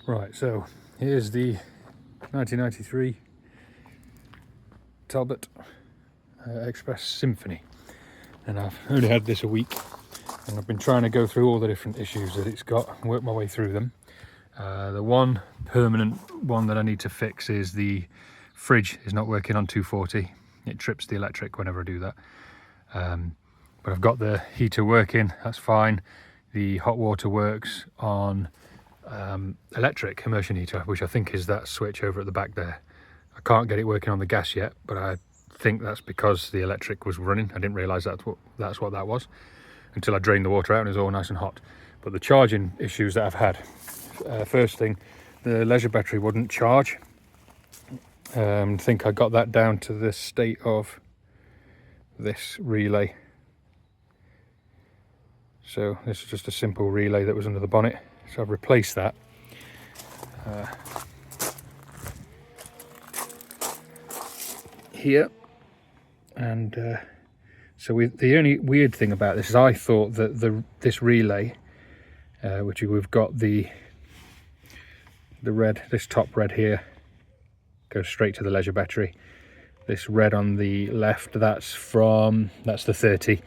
Right, so here's the 1993 Talbot Express Symphony, and I've only had this a week, and I've been trying to go through all the different issues that it's got and work my way through them. The one permanent one that I need to fix is the fridge is not working on 240. It trips the electric whenever I do that. But I've got the heater working, that's fine. The hot water works on electric immersion heater, which I think is that switch over at the back there. I can't get it working on the gas yet, but I think that's because the electric was running. I didn't realise that's what that was until I drained the water out and it was all nice and hot. But the charging issues that I've had, first thing, the leisure battery wouldn't charge. I think I got that down to the state of this relay. So this is just a simple relay that was under the bonnet. So I've replaced that. Here. And so the only weird thing about this is I thought that this relay, which we've got the red, this top red here, goes straight to the leisure battery. This red on the left, that's the 30,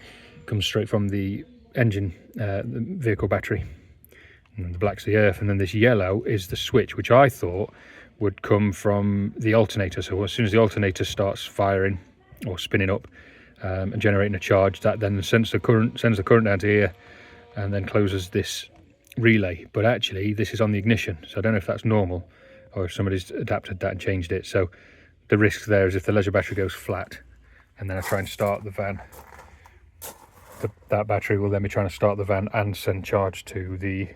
comes straight from the engine, the vehicle battery. And the black's the earth, and then this yellow is the switch, which I thought would come from the alternator. So as soon as the alternator starts firing or spinning up and generating a charge, that then sends the current down to here and then closes this relay. But actually this is on the ignition, so I don't know if that's normal or if somebody's adapted that and changed it. So the risk there is if the leisure battery goes flat and then I try and start the van, that battery will then be trying to start the van and send charge to the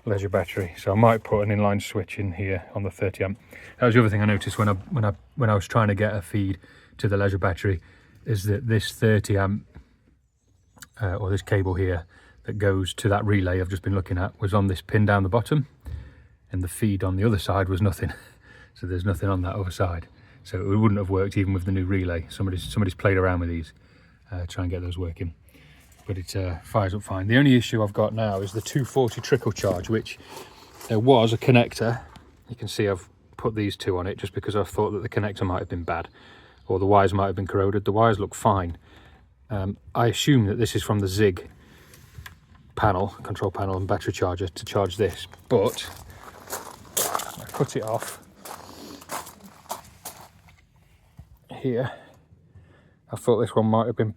leisure battery. So I might put an inline switch in here on the 30 amp. That was the other thing I noticed when I was trying to get a feed to the leisure battery, is that this 30 amp or this cable here that goes to that relay I've just been looking at was on this pin down the bottom, and the feed on the other side was nothing. So there's nothing on that other side, so it wouldn't have worked even with the new relay. Somebody's played around with these, try and get those working. But it fires up fine. The only issue I've got now is the 240 trickle charge, which there was a connector. You can see I've put these two on it just because I thought that the connector might have been bad or the wires might have been corroded. The wires look fine. I assume that this is from the Zig panel, control panel and battery charger to charge this, but I cut it off here. I thought this one might have been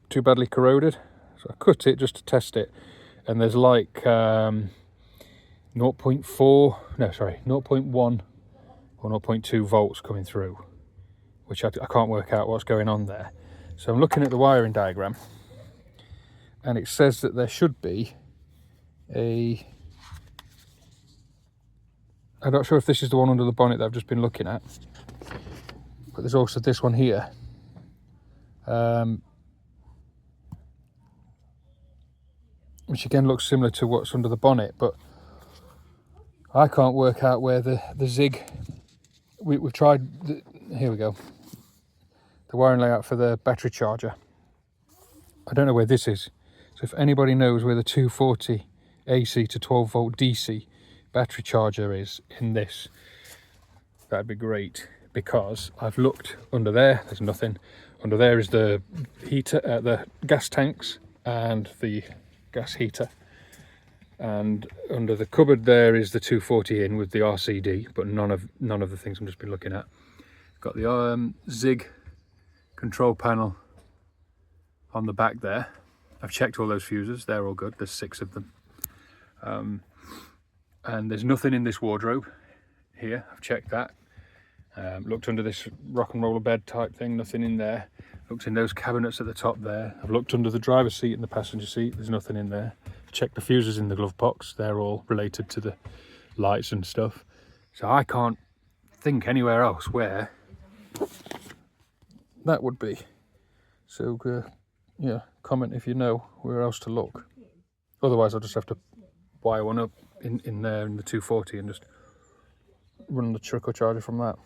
too badly corroded. So I cut it just to test it, and there's like 0.1 or 0.2 volts coming through, which I can't work out what's going on there. So I'm looking at the wiring diagram, and it says that there should be I'm not sure if this is the one under the bonnet that I've just been looking at, but there's also this one here. Which again looks similar to what's under the bonnet, but I can't work out where the Zig, we've tried, here we go, the wiring layout for the battery charger. I don't know where this is, so if anybody knows where the 240 AC to 12 volt DC battery charger is in this, that'd be great, because I've looked under there's nothing. Under there is the heater, the gas tanks and the gas heater, and under the cupboard there is the 240 in with the RCD, but none of the things I've just been looking at. Got the Zig control panel on the back there. I've checked all those fuses, they're all good, there's 6 of them. And there's nothing in this wardrobe here, I've checked that. Looked under this rock and roller bed type thing, nothing in there. Looked in those cabinets at the top there. I've looked under the driver's seat and the passenger seat, there's nothing in there. Checked the fuses in the glove box, they're all related to the lights and stuff. So I can't think anywhere else where that would be. So yeah, comment if you know where else to look. Otherwise I'll just have to wire one up in there in the 240 and just run the trickle charger from that.